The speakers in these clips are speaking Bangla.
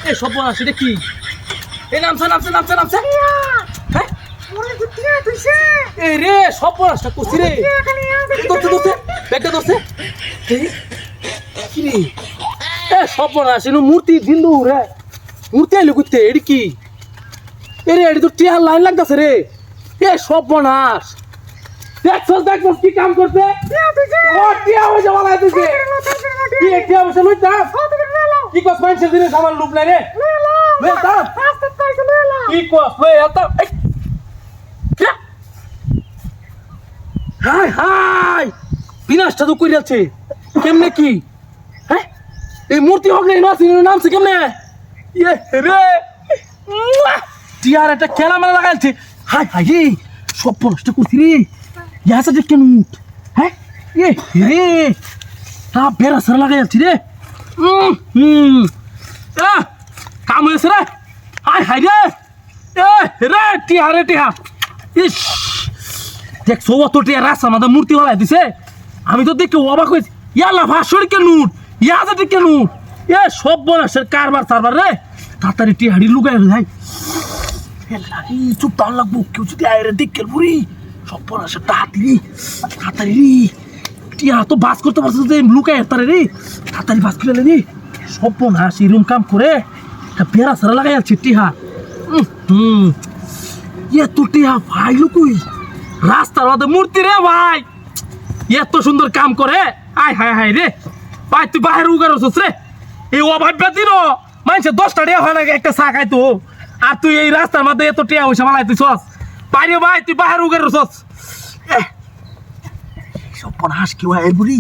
এ সব আছে এটা কি? এই নামছে নামছে নামছে নামছে। হ্যাঁ এই রে সব আসটা করছি রে। ধরছে ধরছে ব্যাগটা ধরছে। কি রে এ সব আসে মূর্তি দিন্দু রে। মূর্তি আইলো করতে এটি কি? এ রে এটি তো টিয়ার লাইন লাগতেছে রে। এ সব বনাস দেখছস দেখছস কি কাম করছে? ও টিয়া হয়ে যাওয়া লাগতেছে। কি টিয়া বসে লইতা? কি কস মাইনছে দিনে সামান লুপ নাই রে? লইতা কি কস লই আতা? হাই হাই বিনাশটা তো কইরা আছে কেমনে কি? হ্যাঁ এই মূর্তি হোক না নামছে কেমনে? ইয়ে রে টিয়ার একটা খেলা মেলা লাগাইছে। হাই হাই রে সব নষ্ট করছি রে। ইয়াসা যে কেন হ্যাঁ ইয়ে রে তা বেড়া সারা লাগাই যাচ্ছি রে। কাম হয়েছে রে। হাই হাই রে রে টিয়া রে টিয়া। ইস দেখছো অত টিয়া রাস্তা আমাদের মূর্তি হলাই দিছে। আমি তো দেখে অবাক হয়েছি। ইয়ালা ভাষণ কে নুট ইয়াতে কে নুট এ সব বনাসের কারবার সারবার রে। তাড়াতাড়ি টিয়াড়ি লুকাই যাই। চুপ তার লাগবো কেউ যদি আয় রে দেখে বুড়ি সব বনাসের তাড়াতাড়ি টিয়া তো বাস করতে পারছে যে লুকাই তারে রে। তাড়াতাড়ি বাস করে রে সব বনাস এরকম কাম করে বেড়া সারা লাগাই যাচ্ছে টিহা। এত টিহা ভাই লুকুই রাস্তার মধ্যে মূর্তি রে ভাই। এত সুন্দর কাম করে আয় হায় হায় রে ভাই তুই বাহির উগার হচ্ছিস রে। এই অভাব দিন মানুষে 10টা টিয়া হয় না একটা চা খাইতো আর তুই এই রাস্তার মধ্যে এত টিয়া হয়েছে মালাই তুই সস বাইরে ভাই তুই বাহির উগার হচ্ছিস। সব হাস কেউ আয় বুড়ি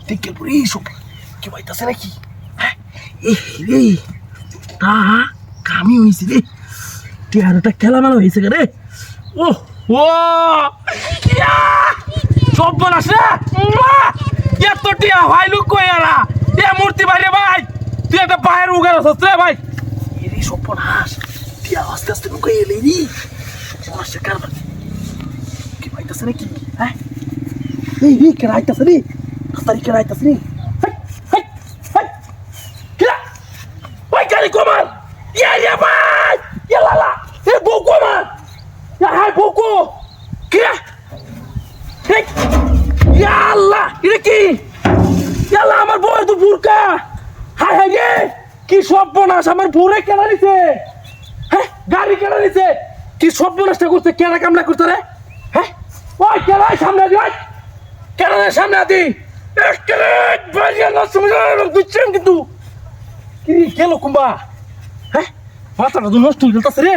দেখে বুড়ি সব কেউ আইতাছে নাকি? হ্যাঁ রে তা কামি হয়েছে রে টিয়ারটা খেলা মেলা হয়েছে রে। ও ও সব বলাস রে এত টিয়া ভাই লুক কইরা এ মূর্তি বাইরে ভাই তুই একটা বাইরে উগার হচ্ছিস রে ভাই। এরে সব বলাস টিয়া আস্তে আস্তে লুকাই এলি নি বলাস কারবার কি পাইতাছে নাকি? হ্যাঁ এই রে কে রাইতাছে রে তাড়াতাড়ি কে রাইতাছে রে। ওই গাড়ি কমান ইয়া ভাই ইয়ালা এ বউ কমান হাই বউকো কে ইয়া আল্লাহ এটা কি? ইয়ালা আমার বউ তো বুরকা। হাই হাই রে কি সব বনাস আমার বউরে কেনা নিছে। হ্যাঁ গাড়ি কেনা নিছে কি সব বনাসটা করছে কেনা কামনা করতে রে। হ্যাঁ ওই কেনা সামনে দি ওই কেনা সামনে দি এক বাজিয়া না সমঝ দুচ্ছেন কিন্তু কি গেল কুম্বা। হ্যাঁ মাথাটা তো নষ্ট হয়ে গেলতাছে রে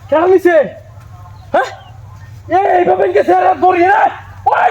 কেনা নিছে। হ্যাঁ এইভাবে গেছে আর দৌড়িয়ে ওই